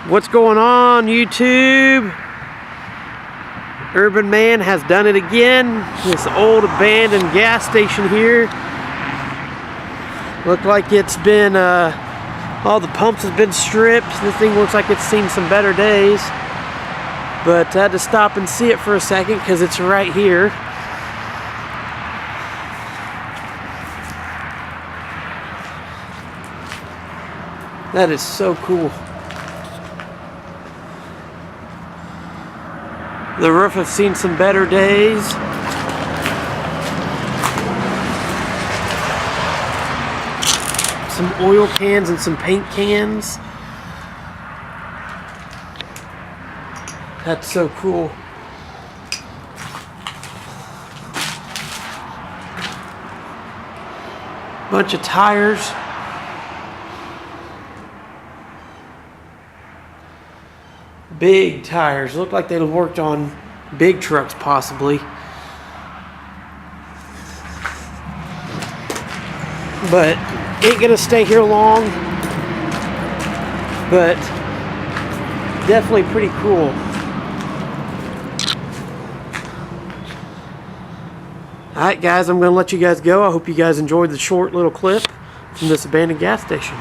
What's going on, YouTube? Urban Man has done it again. This old abandoned gas station here. Looked like it's been, all the pumps have been stripped. This thing looks like it's seen some better days. But I had to stop and see it for a second because it's right here. That is so cool. The roof has seen some better days. Some oil cans and some paint cans. That's so cool. Bunch of tires. Big tires. Look like they worked on big trucks possibly. But ain't gonna stay here long. But definitely pretty cool. Alright guys, I'm gonna let you guys go. I hope you guys enjoyed the short little clip from this abandoned gas station.